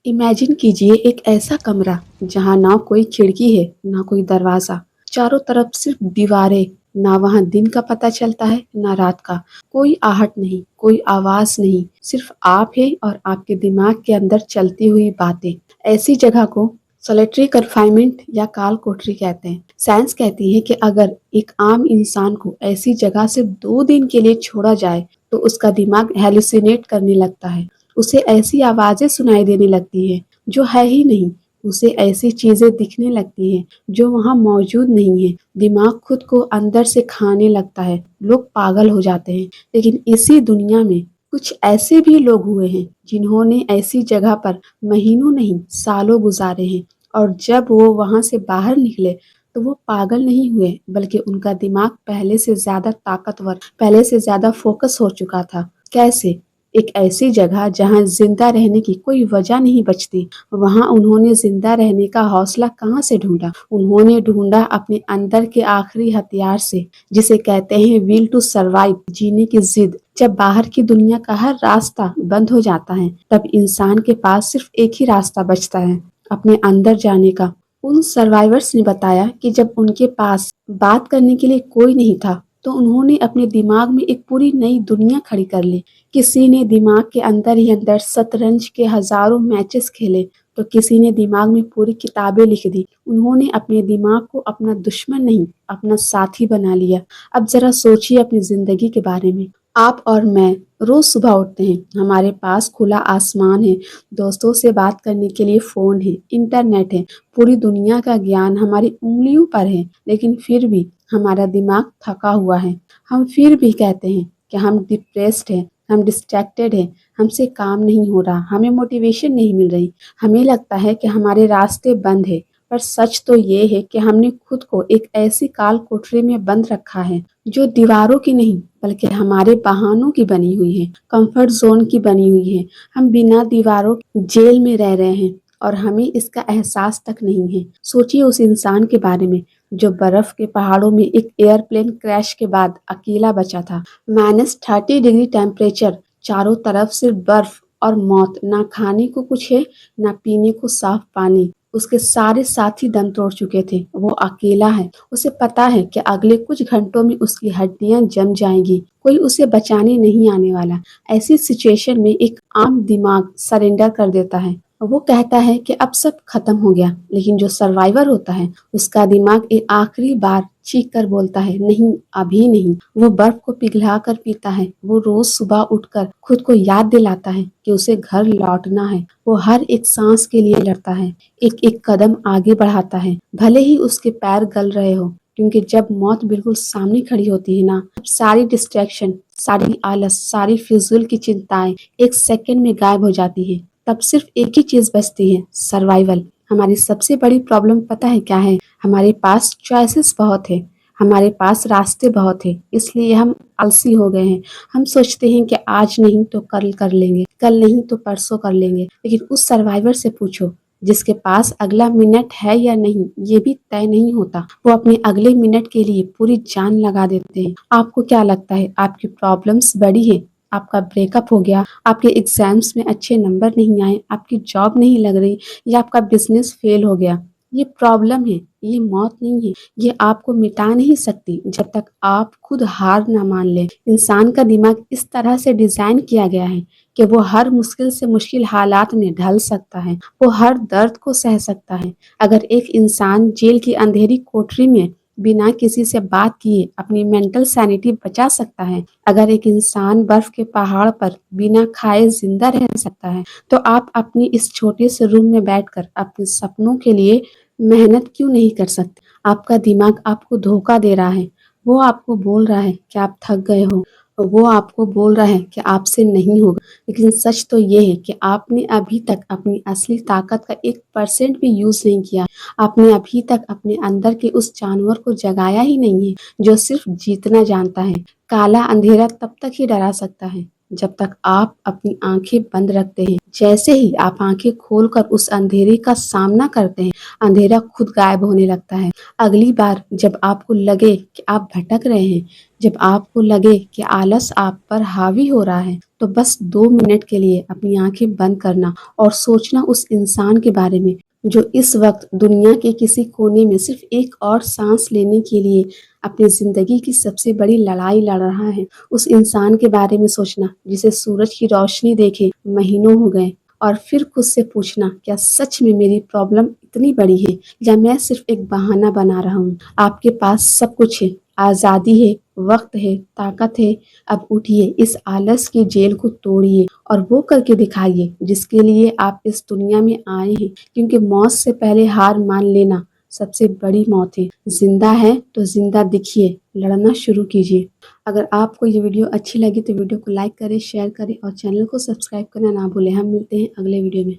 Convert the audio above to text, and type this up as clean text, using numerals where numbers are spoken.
Imagine कीजिए एक ऐसा कमरा जहाँ ना कोई खिड़की है ना कोई दरवाजा, चारों तरफ सिर्फ दीवारें। ना वहाँ दिन का पता चलता है ना रात का। कोई आहट नहीं, कोई आवाज नहीं, सिर्फ आप है और आपके दिमाग के अंदर चलती हुई बातें। ऐसी जगह को सोलिटरी कन्फाइनमेंट या काल कोठरी कहते हैं। साइंस कहती है कि अगर एक आम इंसान को ऐसी जगह सिर्फ 2 दिन के लिए छोड़ा जाए तो उसका दिमाग हेलुसिनेट करने लगता है। उसे ऐसी आवाजें सुनाई देने लगती है जो है ही नहीं। उसे ऐसी चीजें दिखने लगती हैं जो वहाँ मौजूद नहीं है। दिमाग खुद को अंदर से खाने लगता है। लोग पागल हो जाते हैं। लेकिन इसी दुनिया में कुछ ऐसे भी लोग हुए हैं जिन्होंने ऐसी जगह पर महीनों नहीं सालों गुजारे हैं, और जब वो वहां से बाहर निकले तो वो पागल नहीं हुए, बल्कि उनका दिमाग पहले से ज्यादा ताकतवर, पहले से ज्यादा फोकस हो चुका था। कैसे? एक ऐसी जगह जहाँ जिंदा रहने की कोई वजह नहीं बचती, वहाँ उन्होंने जिंदा रहने का हौसला कहाँ से ढूंढा? उन्होंने ढूंढा अपने अंदर के आखिरी हथियार से, जिसे कहते हैं विल टू सर्वाइव, जीने की जिद। जब बाहर की दुनिया का हर रास्ता बंद हो जाता है तब इंसान के पास सिर्फ एक ही रास्ता बचता है, अपने अंदर जाने का। उन सर्वाइवर्स ने बताया कि जब उनके पास बात करने के लिए कोई नहीं था तो उन्होंने अपने दिमाग में एक पूरी नई दुनिया खड़ी कर ली। किसी ने दिमाग के अंदर ही अंदर शतरंज के हजारों मैचेस खेले, तो किसी ने दिमाग में पूरी किताबें लिख दी। उन्होंने अपने दिमाग को अपना दुश्मन नहीं, अपना साथी बना लिया। अब जरा सोचिए अपनी जिंदगी के बारे में। आप और मैं रोज सुबह उठते हैं, हमारे पास खुला आसमान है, दोस्तों से बात करने के लिए फोन है, इंटरनेट है, पूरी दुनिया का ज्ञान हमारी उंगलियों पर है। लेकिन फिर भी हमारा दिमाग थका हुआ है। हम फिर भी कहते हैं कि हम डिप्रेस्ड हैं, हम डिस्ट्रैक्टेड हैं, हमसे काम नहीं हो रहा, हमें मोटिवेशन नहीं मिल रही, हमें लगता है कि हमारे रास्ते बंद है। पर सच तो ये है कि हमने खुद को एक ऐसी काल कोठरी में बंद रखा है जो दीवारों की नहीं बल्कि हमारे बहानों की बनी हुई है, कंफर्ट जोन की बनी हुई है। हम बिना दीवारों के जेल में रह रहे हैं और हमें इसका एहसास तक नहीं है। सोचिए उस इंसान के बारे में जो बर्फ के पहाड़ों में एक एयरप्लेन क्रैश के बाद अकेला बचा था। -30 डिग्री टेम्परेचर, चारों तरफ सिर्फ बर्फ और मौत। ना खाने को कुछ है, ना पीने को साफ पानी। उसके सारे साथी दम तोड़ चुके थे, वो अकेला है। उसे पता है कि अगले कुछ घंटों में उसकी हड्डियां जम जाएंगी, कोई उसे बचाने नहीं आने वाला। ऐसी सिचुएशन में एक आम दिमाग सरेंडर कर देता है। वो कहता है कि अब सब खत्म हो गया। लेकिन जो सर्वाइवर होता है उसका दिमाग एक आखिरी बार चीख कर बोलता है, नहीं, अभी नहीं। वो बर्फ को पिघला कर पीता है। वो रोज सुबह उठकर खुद को याद दिलाता है कि उसे घर लौटना है। वो हर एक सांस के लिए लड़ता है, एक एक कदम आगे बढ़ाता है, भले ही उसके पैर गल रहे हो। क्योंकि जब मौत बिल्कुल सामने खड़ी होती है ना, तब सारी डिस्ट्रैक्शन, सारी आलस, सारी फिजूल की चिंताएं एक सेकंड में गायब हो जाती है। तब सिर्फ एक ही चीज बचती है, सर्वाइवल। हमारी सबसे बड़ी प्रॉब्लम पता है क्या है? हमारे पास चॉइसेस बहुत है, हमारे पास रास्ते बहुत है, इसलिए हम आलसी हो गए हैं। हम सोचते हैं कि आज नहीं तो कल कर लेंगे, कल नहीं तो परसों कर लेंगे। लेकिन उस सर्वाइवर से पूछो जिसके पास अगला मिनट है या नहीं ये भी तय नहीं होता, वो अपने अगले मिनट के लिए पूरी जान लगा देते हैं। आपको क्या लगता है आपकी प्रॉब्लम्स बड़ी है? आपका ब्रेकअप हो गया, आपके एग्जाम्स में अच्छे नंबर नहीं आए, आपकी जॉब नहीं लग रही, या आपका बिजनेस फेल हो गया। ये प्रॉब्लम है, ये मौत नहीं है। ये आपको मिटा नहीं सकती जब तक आप खुद हार ना मान ले। इंसान का दिमाग इस तरह से डिजाइन किया गया है कि वो हर मुश्किल से मुश्किल हालात में ढल सकता है, वो हर दर्द को सह सकता है। अगर एक इंसान जेल की अंधेरी कोठरी में बिना किसी से बात किए अपनी मेंटल सैनिटी बचा सकता है, अगर एक इंसान बर्फ के पहाड़ पर बिना खाए जिंदा रह सकता है, तो आप अपनी इस छोटे से रूम में बैठकर अपने सपनों के लिए मेहनत क्यों नहीं कर सकते? आपका दिमाग आपको धोखा दे रहा है। वो आपको बोल रहा है कि आप थक गए हो, वो आपको बोल रहा है कि आपसे नहीं होगा। लेकिन सच तो ये है कि आपने अभी तक अपनी असली ताकत का 1% भी यूज नहीं किया। आपने अभी तक अपने अंदर के उस जानवर को जगाया ही नहीं है जो सिर्फ जीतना जानता है। काला अंधेरा तब तक ही डरा सकता है जब तक आप अपनी आंखें बंद रखते हैं। जैसे ही आप आंखें खोलकर उस अंधेरे का सामना करते हैं, अंधेरा खुद गायब होने लगता है। अगली बार जब आपको लगे कि आप भटक रहे हैं, जब आपको लगे कि आलस आप पर हावी हो रहा है, تو بس 2 منٹ کے لیے اپنی آنکھیں بند کرنا اور سوچنا اس انسان کے بارے میں جو اس وقت دنیا کے کسی کونے میں صرف ایک اور سانس لینے کے لیے اپنی زندگی کی سب سے بڑی لڑائی لڑ رہا ہے۔ اس انسان کے بارے میں سوچنا جسے سورج کی روشنی دیکھے مہینوں ہو گئے، اور پھر خود سے پوچھنا کیا سچ میں میری پرابلم اتنی بڑی ہے یا میں صرف ایک بہانہ بنا رہا ہوں۔ آپ کے پاس سب کچھ ہے، آزادی ہے، وقت ہے، طاقت ہے۔ اب اٹھیے، اس آلس کی جیل کو توڑیے اور وہ کر کے دکھائیے جس کے لیے آپ اس دنیا میں آئے ہیں، کیونکہ موت سے پہلے ہار مان لینا سب سے بڑی موت ہے۔ زندہ ہے تو زندہ دکھیے، لڑنا شروع کیجیے۔ اگر آپ کو یہ ویڈیو اچھی لگی تو ویڈیو کو لائک کریں، شیئر کریں اور چینل کو سبسکرائب کرنا نہ بھولیں۔ ہم ملتے ہیں اگلے ویڈیو میں۔